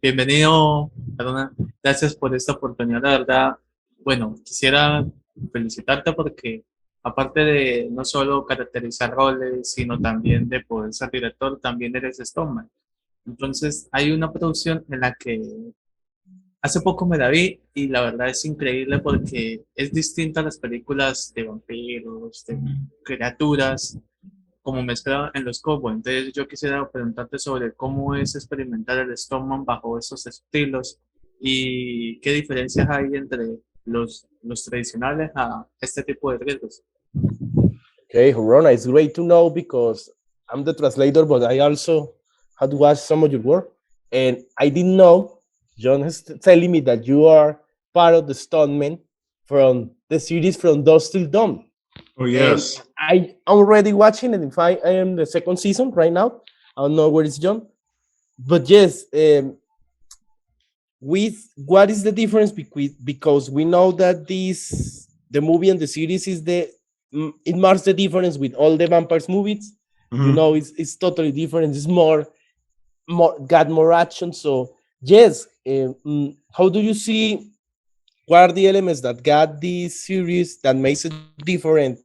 Bienvenido, Haroona. Gracias por esta oportunidad. La verdad, bueno, quisiera felicitarte porque aparte de no solo caracterizar roles, sino también de poder ser director, también eres Stuntman. Entonces, hay una producción en la que hace poco me la vi y la verdad es increíble porque es distinta a las películas de vampiros, de criaturas, como mezcla en los cowboys. Entonces yo quisiera preguntarte sobre cómo es experimentar el Stoneman bajo esos estilos y qué diferencias hay entre los tradicionales a este tipo de riesgos. Okay, Harona, it's great to know because I'm the translator, but I also had watched some of your work, and I didn't know. Jhon is telling me that you are part of the stuntmen from the series From Dusk Till Dawn, Oh, and yes. I'm already watching it. In fact, I am the second season right now. I don't know where it's Jhon, but yes, with what is the difference between, because we know that this the movie and the series is it marks the difference with all the vampires movies. You know, it's totally different. It's more got more action. So yes, how do you see, what are the elements that got this series that makes it different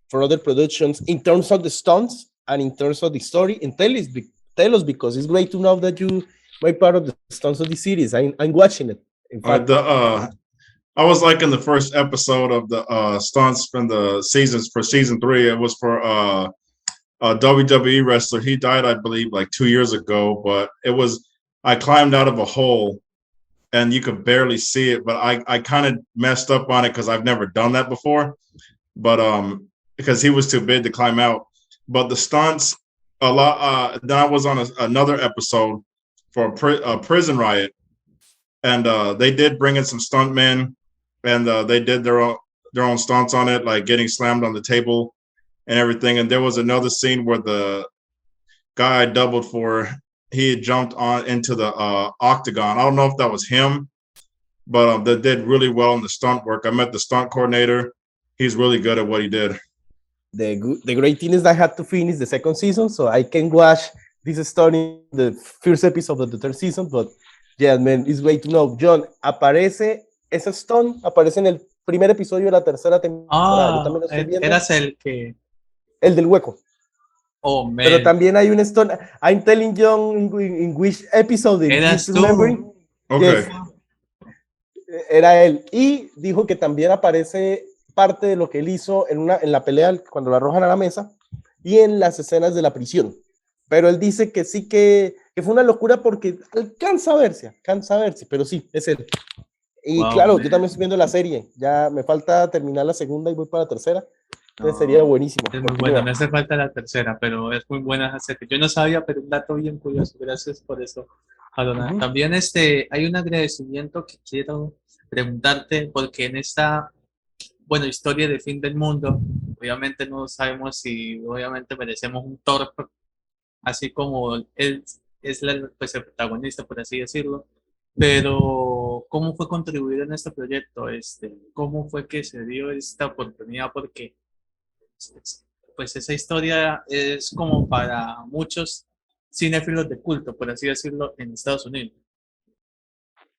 for other productions in terms of the stunts and in terms of the story? And tell us, because it's great to know that you were part of the stunts of the series. I'm watching it. In fact, I was like in the first episode of the stunts from the seasons for season 3. It was for a WWE wrestler. He died, I believe, like 2 years ago. But I climbed out of a hole and you could barely see it. But I kind of messed up on it because I've never done that before. But because he was too big to climb out. But the stunts, a lot. Then I was on another episode for a prison riot, and they did bring in some stuntmen, and they did their own stunts on it, like getting slammed on the table and everything. And there was another scene where the guy I doubled for, he had jumped on into the octagon. I don't know if that was him, but they did really well in the stunt work. I met the stunt coordinator. He's really good at what he did. the great thing is that I had to finish the second season, so I can watch this story, the first episode of the third season. But yeah, man, it's great to know. Jhon, ese Stone aparece en el primer episodio de la tercera temporada. Yo también lo estoy viendo. Eras el que... El del hueco. Oh, man. Pero también hay un Stone. I'm telling Jhon in which episode Eras he's tú. remembering. Okay. Yes. Era él. Y dijo que también aparece parte de lo que él hizo en la pelea cuando lo arrojan a la mesa y en las escenas de la prisión. Pero él dice que sí que fue una locura porque alcanza a verse, pero sí, es él. Y Wow, claro, man. yo también estoy viendo la serie, ya me falta terminar la segunda y voy para la tercera. Entonces sería buenísimo. Es muy buena, me hace falta la tercera, pero es muy buena esa serie. Yo no sabía, pero un dato bien curioso. Gracias por eso, Haroona. También hay un agradecimiento que quiero preguntarte, porque en esta, bueno, historia de fin del mundo, obviamente no sabemos si obviamente merecemos un Thor, así como él es pues, el protagonista, por así decirlo. Pero, ¿cómo fue contribuir en este proyecto? ¿Cómo fue que se dio esta oportunidad? Porque pues esa historia es como para muchos cinéfilos de culto, por así decirlo, en Estados Unidos.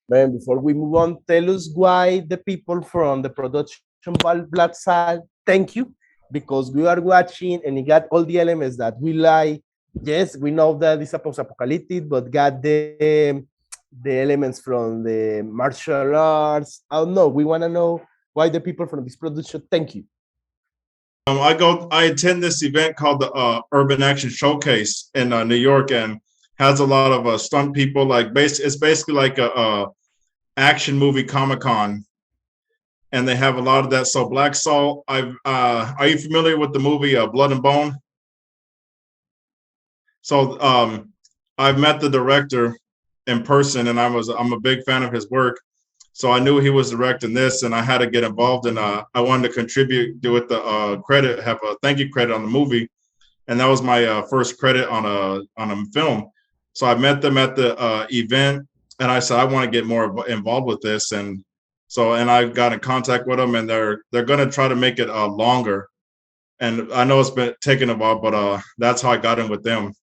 Man, before we move on, tell us why the people from the production Black Sal thank you, because we are watching and it got all the elements that we like. Yes, we know that it's a post-apocalyptic, but got the elements from the martial arts. I don't know. We want to know why the people from this production thank you. I attend this event called the Urban Action Showcase in New York, and has a lot of stunt people. Like it's basically like a action movie Comic-Con, and they have a lot of that. So Black Saul, are you familiar with the movie Blood and Bone? So I've met the director in person, and I'm a big fan of his work. So I knew he was directing this, and I had to get involved, and I wanted to contribute with the credit, have a thank you credit on the movie, and that was my first credit on a film. So I met them at the event, and I said I want to get more involved with this, and I got in contact with them, and they're going to try to make it longer. And I know it's been taking a while, but that's how I got in with them.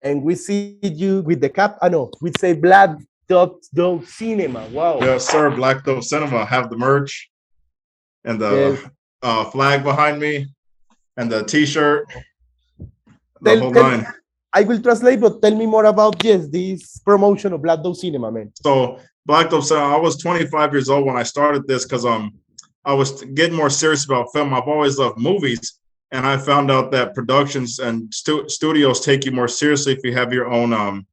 And we see you with the cap. I know we say Black Dog Cinema. Wow. Yes, sir. Black Dope Cinema. Have the merch and the Yes. flag behind me and the T-shirt, the Tell, whole tell, nine. I will translate, but tell me more about this promotion of Black Dog Cinema, man. So Black Dope Cinema. I was 25 years old when I started this because I was getting more serious about film. I've always loved movies, and I found out that productions and studios take you more seriously if you have your own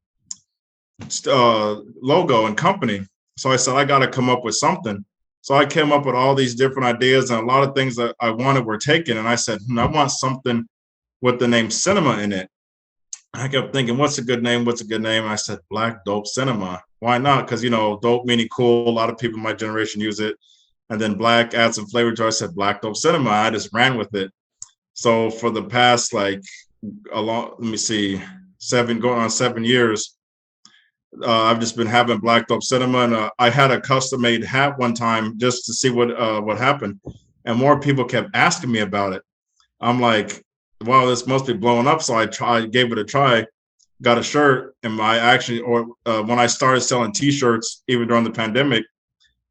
logo and company. So I said, I got to come up with something. So I came up with all these different ideas, and a lot of things that I wanted were taken. And I said, I want something with the name cinema in it. I kept thinking, what's a good name? What's a good name? And I said, Black Dope Cinema. Why not? Because, dope meaning cool. A lot of people in my generation use it. And then black adds some flavor to it. I said, Black Dope Cinema. I just ran with it. So for the past, going on 7 years, I've just been having Black Dope Cinema, and I had a custom-made hat one time just to see what happened, and more people kept asking me about it. I'm like, wow, this must be blowing up. So I gave it a try, got a shirt, and when I started selling T-shirts, even during the pandemic,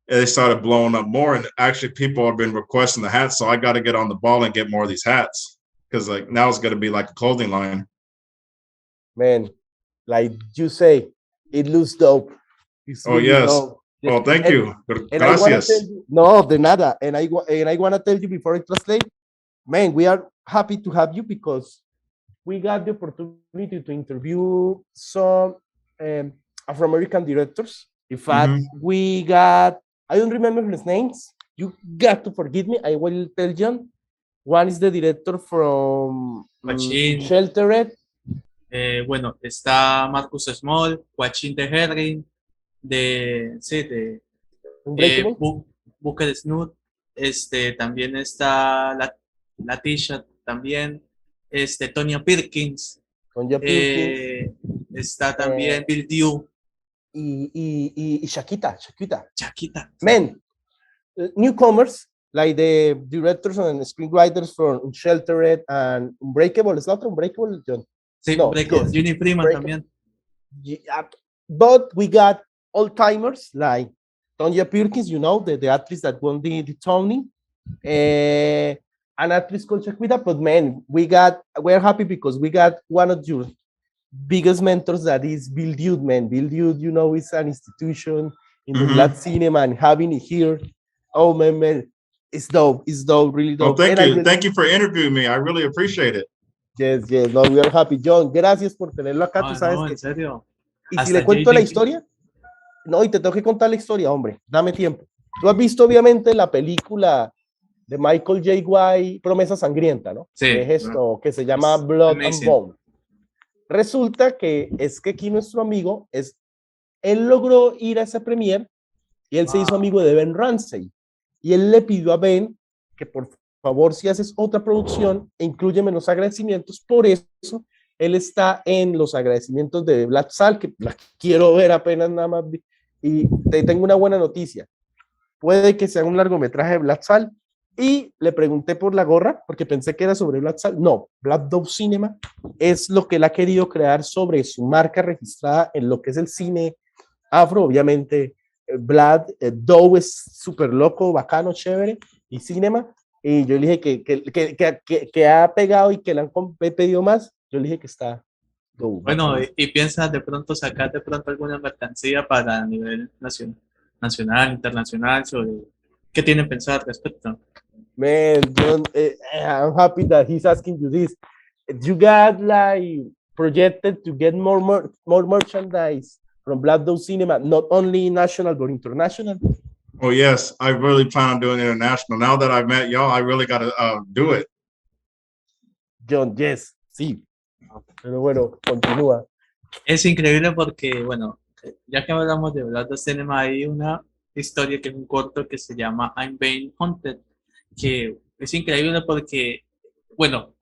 they started blowing up more, and actually people have been requesting the hats. So I got to get on the ball and get more of these hats because now it's going to be like a clothing line. Man, like you say, it looks dope. It's really yes. Dope. Oh, thank you. And gracias. No, de nada. And I want to tell you before I translate, man, we are happy to have you because we got the opportunity to interview some Afro-American directors. In fact, we got, I don't remember his names. You got to forgive me. I will tell Jhon. One is the director from Sheltered. Bueno, está Marcus Small, Joaquín de Herring, de Booker Snoot, también está la Tisha, también Tonya Perkins, está también Bill Dew y Shakita. Man, newcomers like the directors and screenwriters from Sheltered and Unbreakable. ¿Es la otra Unbreakable, Jhon? Sí, no, yes. Ginny Freeman también. But we got old timers like Tonya Perkins, the actress that won the Tony, an actress called Shakita. But man, we're happy because we got one of your biggest mentors, that is Bill Dew, man. Bill Dew, is an institution in the black cinema, and having it here, oh man, it's dope. It's dope, really dope. Oh, thank you. Thank you for interviewing me. I really appreciate it. Yes, no, we are happy. Jhon, gracias por tenerlo acá, tú sabes no, que... en serio. Y si le cuento la historia, y te tengo que contar la historia, hombre, dame tiempo. Tú has visto obviamente la película de Michael J. White, Promesa Sangrienta, ¿no? Sí. Que es esto, que se llama Blood and Bone. Resulta que aquí nuestro amigo, él logró ir a ese premier y él se hizo amigo de Ben Ramsey. Y él le pidió a Ben que por favor, si haces otra producción, inclúyeme en los agradecimientos. Por eso, él está en los agradecimientos de Black Sal, que las quiero ver apenas nada más. Y te tengo una buena noticia. Puede que sea un largometraje de Black Sal. Y le pregunté por la gorra, porque pensé que era sobre Black Sal. No, Black Dope Cinema es lo que él ha querido crear sobre su marca registrada en lo que es el cine afro. Obviamente, Black Dope es súper loco, bacano, chévere. Y cinema. Y yo le dije que ha pegado y que le han pedido más. Yo le dije que está dope. Bueno, y piensas de pronto sacar de pronto alguna mercancía para a nivel nacional, internacional, sobre qué tienen pensado al respecto. Man, Jhon, I'm happy that he's asking you this. You got projected to get more merchandise from Black Dope Cinema, not only national but international? Oh, yes. I really plan on doing international. Now that I've met y'all, I really got to do it. Jhon, yes, sí. Pero bueno, continúa. Es increíble porque, bueno, ya que hablamos de Black Dope Cinema, hay una historia que es un corto que se llama I'm Being Hunted, que es increíble porque, bueno,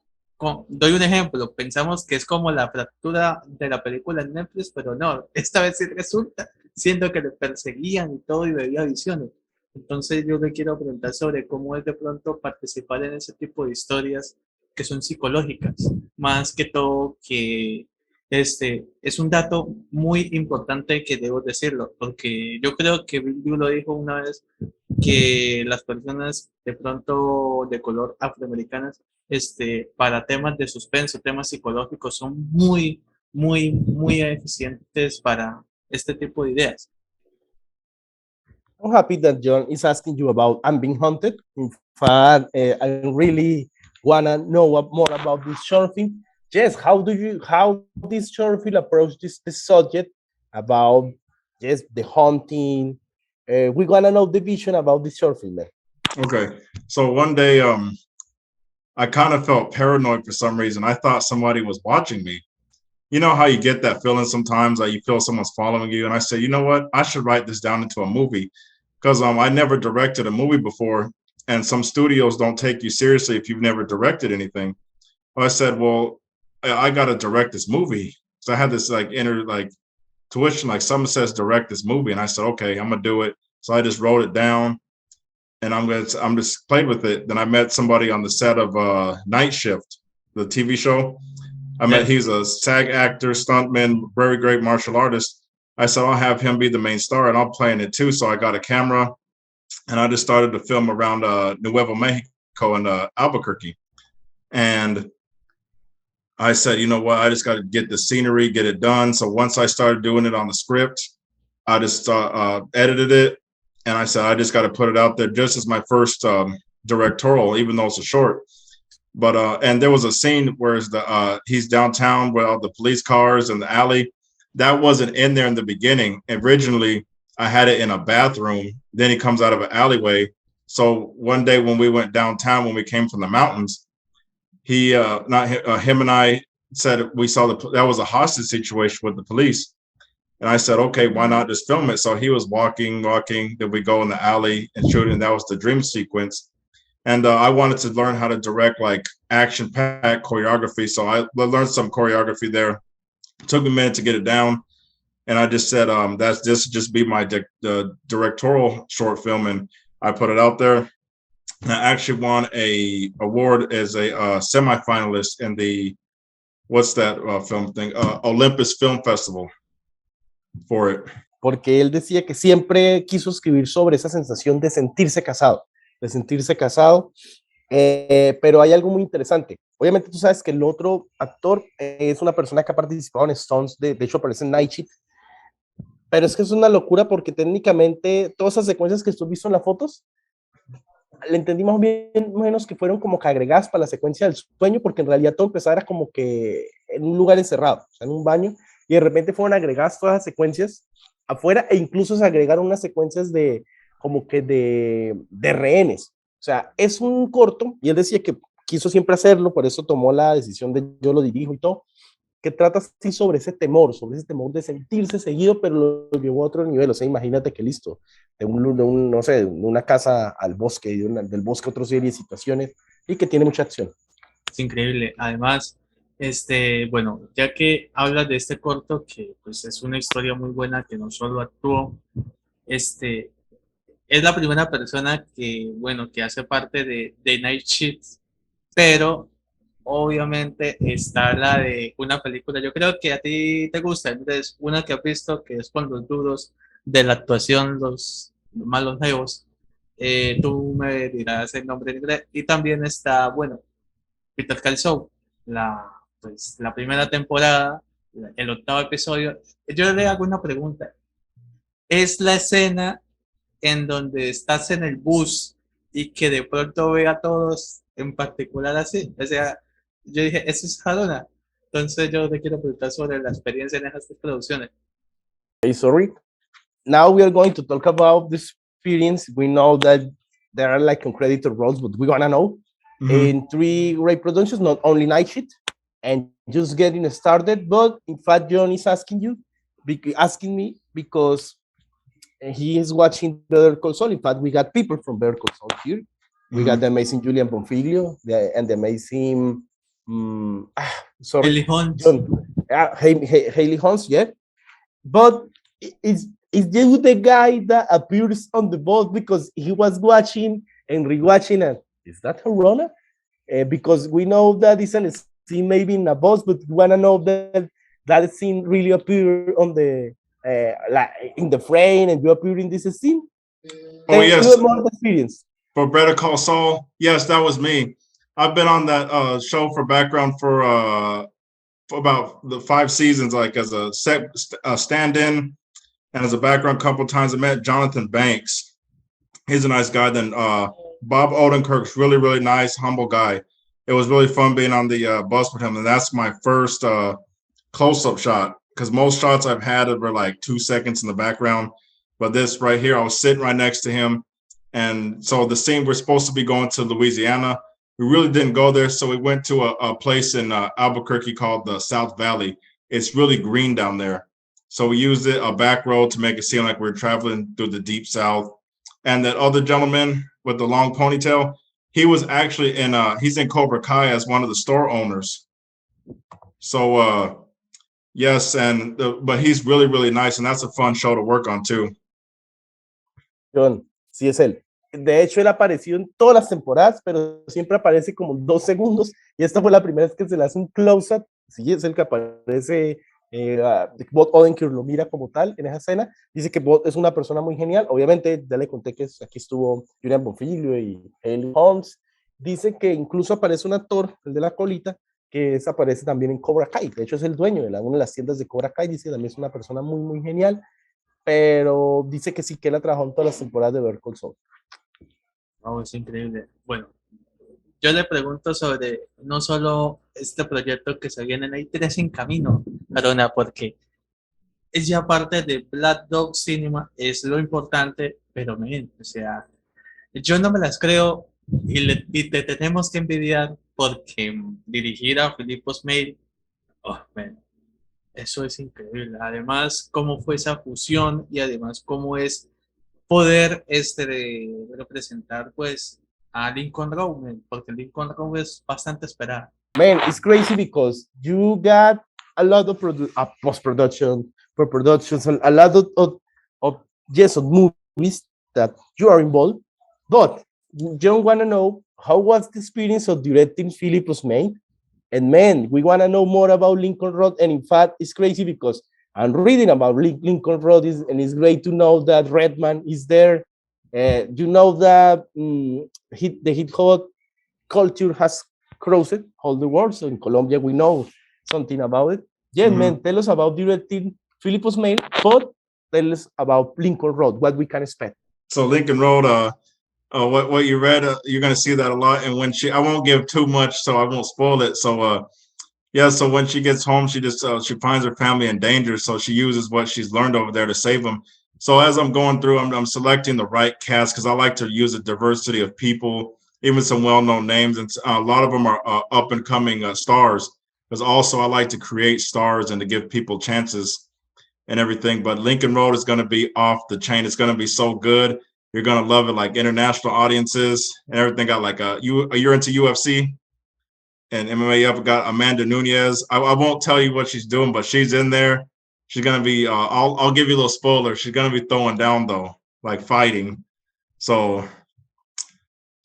doy un ejemplo, pensamos que es como la fractura de la película en Netflix, pero no, esta vez sí resulta, siendo que le perseguían y todo y veía visiones. Entonces yo le quiero preguntar sobre cómo es de pronto participar en ese tipo de historias que son psicológicas, más que todo que Es un dato muy importante que debo decirlo, porque yo creo que Bill Yu lo dijo una vez, que las personas de pronto de color afroamericanas, para temas de suspenso, temas psicológicos, son muy eficientes para este tipo de ideas. I'm happy that Jhon is asking you about I'm Being Haunted. In fact, I really wanna know more about this short film. Yes, how this short film approach this subject about yes the haunting? We wanna know the vision about this short film. Man. Okay. So one day, I kind of felt paranoid for some reason. I thought somebody was watching me. You know how you get that feeling sometimes that you feel someone's following you. And I said, you know what? I should write this down into a movie because I never directed a movie before. And some studios don't take you seriously if you've never directed anything. I said, well, I got to direct this movie. So I had this like inner like tuition, like someone says direct this movie. And I said, okay, I'm going to do it. So I just wrote it down and I'm just played with it. Then I met somebody on the set of Night Shift, the TV show. He's a SAG actor, stuntman, very great martial artist. I said, I'll have him be the main star and I'll play in it too. So I got a camera and I just started to film around Nuevo Mexico and Albuquerque. And I said, you know what, I just got to get the scenery, get it done. So once I started doing it on the script, I just edited it. And I said, I just got to put it out there just as my first directorial, even though it's a short. But and there was a scene where he's downtown with all the police cars in the alley. That wasn't in there in the beginning. Originally, I had it in a bathroom. Then he comes out of an alleyway. So one day when we went downtown, when we came from the mountains, him and I said we saw that was a hostage situation with the police. And I said, okay, why not just film it? So he was walking, then we go in the alley and shoot it. And that was the dream sequence. And I wanted to learn how to direct like action-packed choreography. So I learned some choreography there. It took me a minute to get it down. And I just said, that's just be my directorial short film. And I put it out there. And I actually won a award as a semifinalist in the, what's that film thing? Olympus Film Festival for it. Porque él decía que siempre quiso escribir sobre esa sensación de sentirse casado, pero hay algo muy interesante. Obviamente tú sabes que el otro actor es una persona que ha participado en stunts, de hecho aparece en Night Shift, pero es que es una locura porque técnicamente todas esas secuencias que tú has visto en las fotos, le entendí más o menos que fueron como que agregadas para la secuencia del sueño, porque en realidad todo empezaba era como que en un lugar encerrado, o sea, en un baño, y de repente fueron agregadas todas las secuencias afuera, e incluso se agregaron unas secuencias de como que de rehenes. O sea, es un corto, y él decía que quiso siempre hacerlo, por eso tomó la decisión de yo lo dirijo y todo, que trata así sobre ese temor de sentirse seguido, pero lo llevó a otro nivel. O sea, imagínate que listo, no sé, de una casa al bosque, del bosque a otra serie de situaciones, y que tiene mucha acción. Es increíble. Además, bueno, ya que hablas de este corto, que pues es una historia muy buena, que no solo actuó, es la primera persona que, bueno, que hace parte de Night Shift, pero obviamente está la de una película, yo creo que a ti te gusta, entonces una que has visto que es con los duros de la actuación, los malos nuevos, tú me dirás el nombre en inglés, y también está, bueno, Peter Call Saul, pues, la primera temporada, el octavo episodio. Yo le hago una pregunta, ¿es la escena en donde estás en el bus y que de pronto ve a todos en particular así? O sea, yo dije, eso es Haroona. Entonces yo te quiero preguntar sobre la experiencia en esas producciones. Hey, sorry. Now we are going to talk about the experience. We know that there are like accredited roles, but we want to know in 3 great productions, not only Night Shift, and just getting started. But in fact, Jhon is asking me because he is watching Better Call Saul. In fact, we got people from Better Call Saul here. We got the amazing Julian Bonfiglio and the amazing, Haley Hunt. Haley Hunt, yeah. But is you the guy that appears on the boat because he was watching and rewatching, and is that Haroona? Because we know that it's an scene maybe in a bus, but we want to know that that scene really appear on the like in the frame, and you appear in this scene? Oh yes, even more experience. for Better Call Saul. Yes, that was me. I've been on that show for background for about the 5 seasons, like as a stand-in and as a background. Couple times I met Jonathan Banks. He's a nice guy. Then Bob Odenkirk's really nice, humble guy. It was really fun being on the bus with him, and that's my first close-up shot, because most shots I've had were like 2 seconds in the background, but this right here, I was sitting right next to him. And so the scene, we're supposed to be going to Louisiana. We really didn't go there, so we went to a place in Albuquerque called the South Valley. It's really green down there, so we used a back road to make it seem like we're traveling through the deep South. And that other gentleman with the long ponytail, he was actually he's in Cobra Kai as one of the store owners. So yes, but he's really nice, and that's a fun show to work on too. Jhon, sí es él. De hecho, él apareció en todas las temporadas, pero siempre aparece como 2 segundos, y esta fue la primera vez que se le hace un close-up. Sí, es el que aparece. Bob Odenkirk lo mira como tal en esa escena. Dice que Bob es una persona muy genial. Obviamente, ya le conté que aquí estuvo Julian Bonfiglio y Haley Holmes. Dice que incluso aparece un actor, el de la colita, que aparece también en Cobra Kai. De hecho, es el dueño de una de las tiendas de Cobra Kai. Dice que también es una persona muy genial, pero dice que sí, que él ha trabajado en todas las temporadas de Better Call Saul. Oh, es increíble. Bueno, yo le pregunto sobre no solo este proyecto que se viene, hay 3 en camino, Haroona, porque es ya parte de Black Dog Cinema, es lo importante, pero o sea, yo no me las creo y te tenemos que envidiar, porque dirigir a Philippe Osmeil, oh, man, eso es increíble. Además, cómo fue esa fusión, y además cómo es poder de representar pues a Lincoln Road, porque Lincoln Road es bastante esperado. Man, it's crazy because you got a lot of post-production, pre-productions, a lot of movies that you are involved. But Jhon want to know, how was the experience of directing Philip Osmeil? And man, we want to know more about Lincoln Road. And in fact, it's crazy because I'm reading about Lincoln Road, and it's great to know that Redman is there. You know that the hip hop culture has crossed all the world. So in Colombia, we know something about it. Yeah, man, tell us about directing Philip Osmeil, but tell us about Lincoln Road, what we can expect. So Lincoln Road, what you read, you're going to see that a lot. And when I won't give too much, so I won't spoil it. So yeah, so when she gets home, she just she finds her family in danger, so she uses what she's learned over there to save them. So as I'm going through, I'm selecting the right cast, because I like to use a diversity of people, even some well-known names, and a lot of them are up-and-coming stars, because also I like to create stars and to give people chances and everything. But Lincoln Road is going to be off the chain. It's going to be so good. You're going to love it, like international audiences and everything. Got like you're into UFC and MMA. I've got Amanda Nunes. I won't tell you what she's doing, but she's in there. She's going to be, I'll give you a little spoiler. She's going to be throwing down though, like fighting. So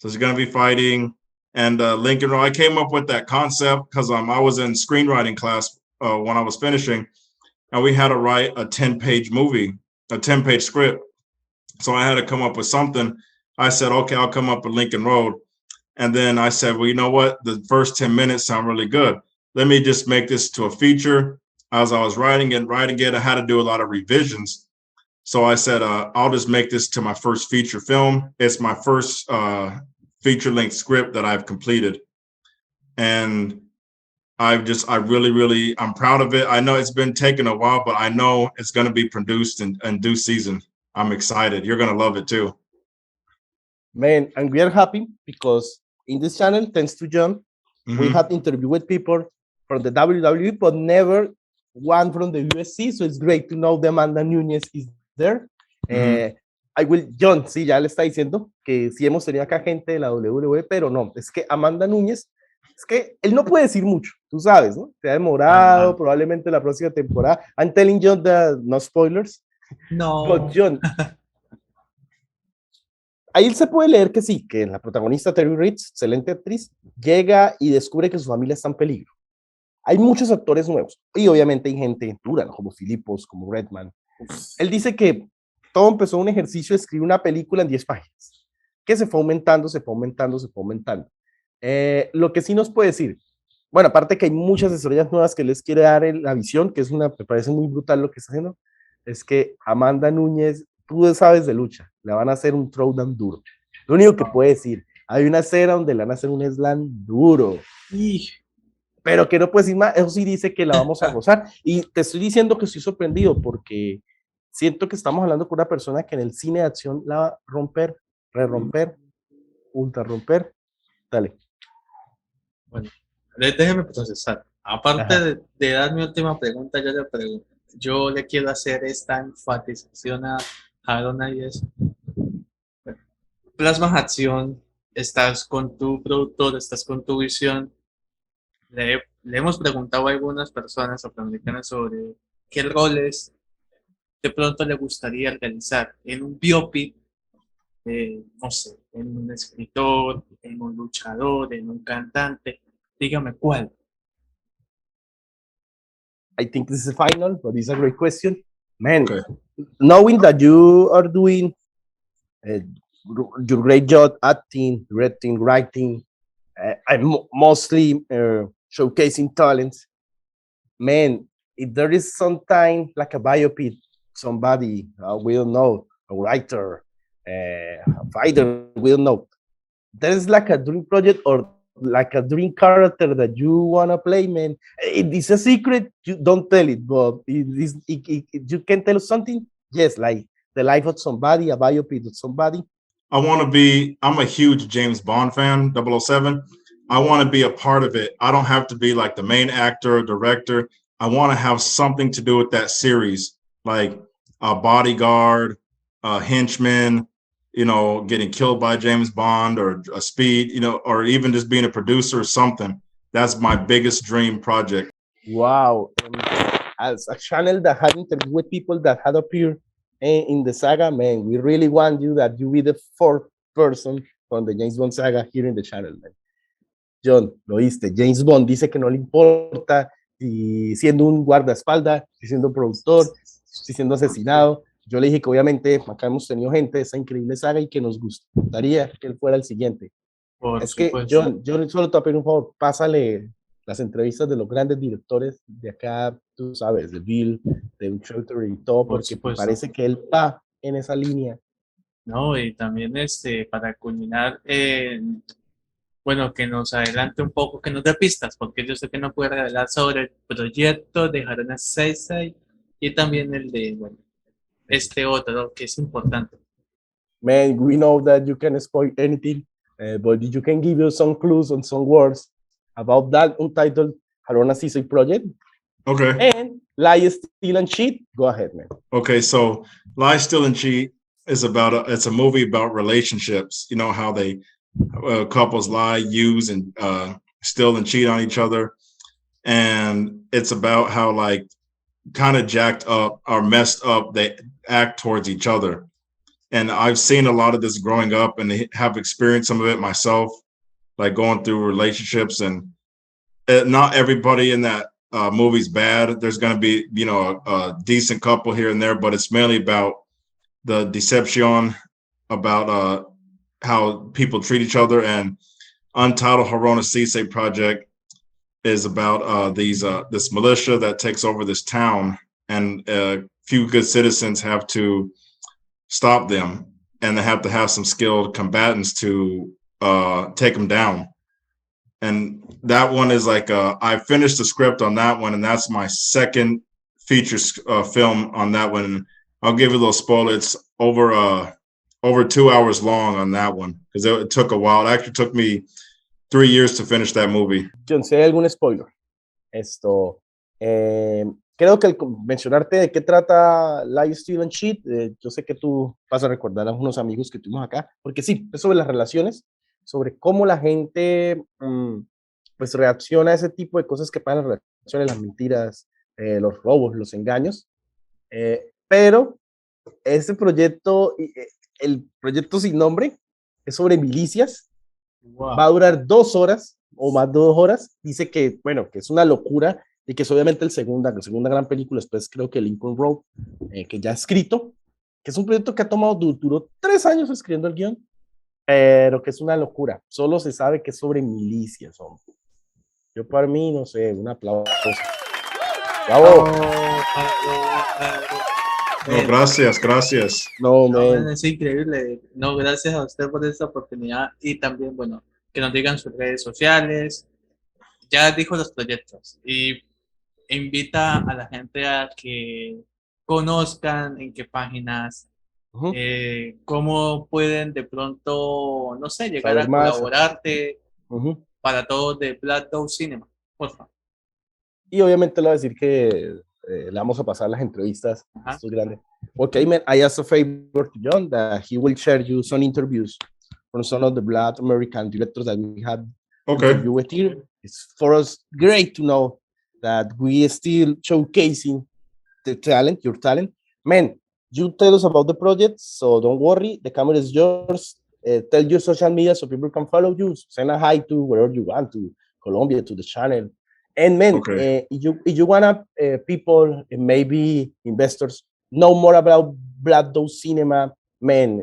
she's going to be fighting. And Lincoln Road, I came up with that concept because I was in screenwriting class when I was finishing, and we had to write a 10-page movie, a 10-page script. So I had to come up with something. I said, okay, I'll come up with Lincoln Road. And then I said, well, you know what? The first 10 minutes sound really good. Let me just make this to a feature. As I was writing it, I had to do a lot of revisions. So I said, I'll just make this to my first feature film. It's my first feature-length script that I've completed. And I'm proud of it. I know it's been taking a while, but I know it's going to be produced in due season. I'm excited. You're going to love it too. Man, and we are happy because in this channel, thanks to Jhon, we have interviewed with people from the WWE, but never one from the UFC. So it's great to know that Amanda Nunes is there. Jhon, sí, ya le está diciendo que sí hemos tenido acá gente de la WWE, pero no, es que Amanda Nunes, es que él no puede decir mucho, tú sabes, ¿no? Se ha demorado, probablemente la próxima temporada. I'm telling Jhon that no spoilers. No. But Jhon, ahí se puede leer que sí, que la protagonista Terry Reid, excelente actriz, llega y descubre que su familia está en peligro. hay muchos actores nuevos y obviamente hay gente dura, ¿no? Como Filipos, como Redman. Él dice que todo empezó un ejercicio de escribir una película en 10 páginas, que se fue aumentando, se fue aumentando, se fue aumentando. Lo que sí nos puede decir, bueno, aparte que hay muchas estrellas nuevas que les quiere dar la visión, que es me parece muy brutal lo que está haciendo, es que Amanda Núñez, tú sabes de lucha, le van a hacer un throwdown duro. Lo único que puede decir, hay una escena donde le van a hacer un slam duro. Pero que no puede decir más, eso sí dice que la vamos a gozar. Y te estoy diciendo que estoy sorprendido porque siento que estamos hablando con una persona que en el cine de acción la va a romper, re-romper, ultra romper. Dale. Bueno, déjeme procesar. Aparte de dar mi última pregunta, yo le quiero hacer esta enfatización a Haroona y es, bueno, plasmas acción, estás con tu productor, estás con tu visión. Le hemos preguntado a algunas personas afroamericanas sobre qué roles de pronto le gustaría realizar en un biopic, no sé, en un escritor, en un luchador, en un cantante. Dígame cuál. I think this is final, but it's a great question. Man, okay. Knowing that you are doing your great job acting, directing, writing, and mostly showcasing talents, man, if there is some time like a biopic, somebody we don't know, a writer, a fighter, we don't know, there is like a dream project or like a dream character that you want to play, man. It is a secret, you don't tell it, but you can tell us something. Yes, like the life of somebody, a biopic of somebody. I'm a huge James Bond fan, 007. I want to be a part of it. I don't have to be like the main actor or director. I want to have something to do with that series, like a bodyguard, a henchman, you know, getting killed by James Bond or a speed, you know, or even just being a producer or something. That's my biggest dream project. Wow. As a channel that had interviewed with people that had appeared in the saga, man, we really want you that you be the fourth person from the James Bond saga here in the channel, man. Jhon, lo oíste, James Bond dice que no le importa si siendo un guardaespaldas, si siendo productor, si siendo asesinado. Yo le dije que obviamente acá hemos tenido gente de esa increíble saga y que nos gustaría que él fuera el siguiente. Es que, Jhon, yo solo te voy a pedir un favor, pásale las entrevistas de los grandes directores de acá, tú sabes, de Bill, de Uncharted y todo, porque parece que él va en esa línea. No, y también para culminar, bueno, que nos adelante un poco, que nos dé pistas, porque yo sé que no puede revelar sobre el proyecto de Haroona Ceesay y también el de, bueno, otro que es importante. Man, we know that you can spoil anything, but you can give us some clues and some words about that Untitled Haroona Ceesay project. Okay. And Lie, Steal, and Cheat. Go ahead, man. Okay, so Lie, Steal, and Cheat is it's a movie about relationships. You know how they couples lie, use, and steal and cheat on each other, and it's about how like kind of jacked up or messed up they act towards each other. And I've seen a lot of this growing up and have experienced some of it myself, like going through relationships. And not everybody in that movie's bad. There's going to be, you know, a decent couple here and there, but it's mainly about the deception, about how people treat each other. And Untitled HARONA CEESAY project is about this militia that takes over this town, and a few good citizens have to stop them, and they have to have some skilled combatants to take them down. And that one is like I finished the script on that one, and that's my second feature film on that one. I'll give you a little spoiler. It's over 2 hours long on that one because it took a while. It actually took me 3 years to finish that movie. Jhon, si hay algún spoiler. Creo que mencionarte de qué trata Lie, Steal, and Cheat, yo sé que tú vas a recordar a unos amigos que tuvimos acá, porque sí, es sobre las relaciones, sobre cómo la gente pues reacciona a ese tipo de cosas que pasan en las relaciones, las mentiras, los robos, los engaños, pero este proyecto, el proyecto sin nombre, es sobre milicias. Wow. Va a durar 2 horas, o más de 2 horas. Dice que, bueno, que es una locura y que es obviamente la segunda gran película, después creo que Lincoln Road, que ya ha escrito, que es un proyecto que ha tomado, duró 3 años escribiendo el guión, pero que es una locura. Solo se sabe que es sobre milicias, hombre. Yo para mí, no sé, un aplauso. ¡Bravo! No, gracias. No, No, man. es increíble. No, gracias a usted por esta oportunidad y también, bueno, que nos digan sus redes sociales. Ya dijo los proyectos y invita a la gente a que conozcan en qué páginas, cómo pueden de pronto, no sé, llegar Saber a más. colaborarte para todos de Black Dog Cinema, por favor. Y obviamente le voy a decir que le vamos a pasar las entrevistas. Esto es grande. Okay, man, I asked a favor to Jhon that he will share you some interviews from some of the Black American directors that we had interviewed with here. It's for us great to know that we are still showcasing the talent, your talent. Man, you tell us about the project, so don't worry, the camera is yours. Tell your social media so people can follow you. Send a hi to wherever you want, to Colombia, to the channel. And man, if you wanna people, maybe investors, know more about Black Dog Cinema, man,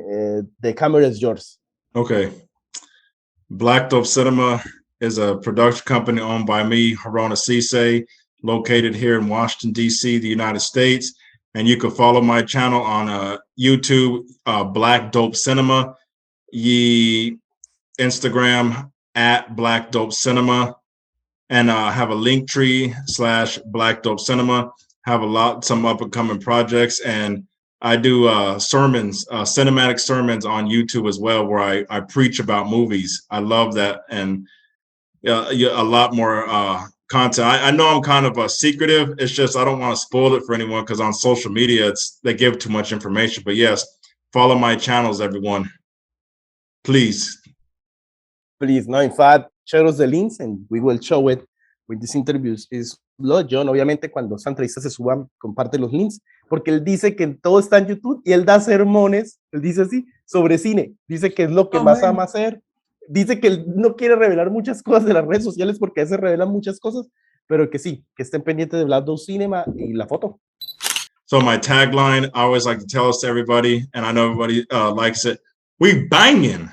the camera is yours. Okay. Black Dog Cinema is a production company owned by me, Haroona Ceesay, located here in Washington, D.C., the United States. And you can follow my channel on YouTube, Black Dope Cinema, Instagram at Black Dope Cinema, and have a link tree /Black Dope Cinema. Have some up and coming projects, and I do sermons, cinematic sermons on YouTube as well, where I preach about movies. I love that, and a lot more content. I know I'm kind of secretive. It's just I don't want to spoil it for anyone because on social media they give too much information. But yes, follow my channels, everyone. Please. No, in fact, share us the links and we will show it with these interviews. Es Jhon, obviamente, cuando esta entrevista se suba, comparte los links, porque él dice que todo está en YouTube y él da sermones, él dice así, sobre cine. Dice que es lo que más ama hacer. Dice que él no quiere revelar muchas cosas de las redes sociales porque a veces revelan muchas cosas, pero que sí, que estén pendientes de Black Dog Cinema y la foto. So my tagline, I always like to tell this to everybody, and I know everybody likes it. We banging.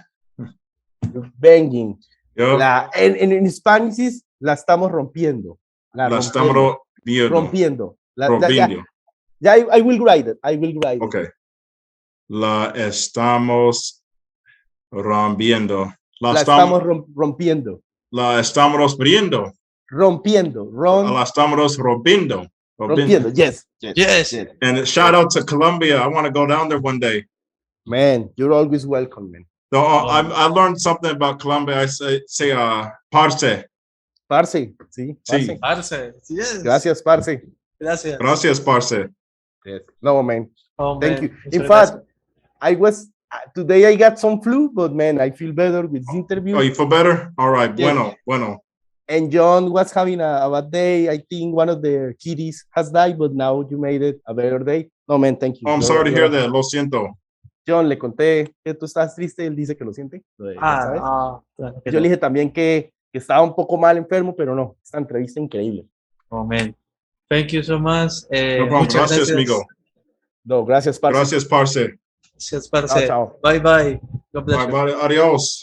Banging. Yep. En Spanish is la estamos rompiendo. La estamos rompiendo. Rompiendo. Ya, I will write it. Okay. La estamos rompiendo. La estamos rompiendo. La estamos rompiendo. La estamos rompiendo. Yes. And shout out to Colombia. I want to go down there one day. Man, you're always welcome, man. So I learned something about Colombia. I say parce. Parce, sí. Sí. Parce. Yes. Gracias, parce. Gracias, parce. Yes. No, man. Thank you. In gracias. fact, today I got some flu, but man, I feel better with this interview. Oh, you feel better? All right. Yes. Bueno. And Jhon was having a bad day. I think one of the kitties has died, but now you made it a better day. No, man, thank you. Oh, I'm sorry to hear that. Lo siento. Jhon, le conté que tú estás triste, él dice que lo siente. Claro yo le dije también que estaba un poco mal enfermo, pero no, esta entrevista increíble. Oh, man. Thank you so much. No problem. Gracias, amigo. No, gracias, parce. Gracias, parce. Gracias, parce. Chao. Bye, bye. God bless you. Bye, adios.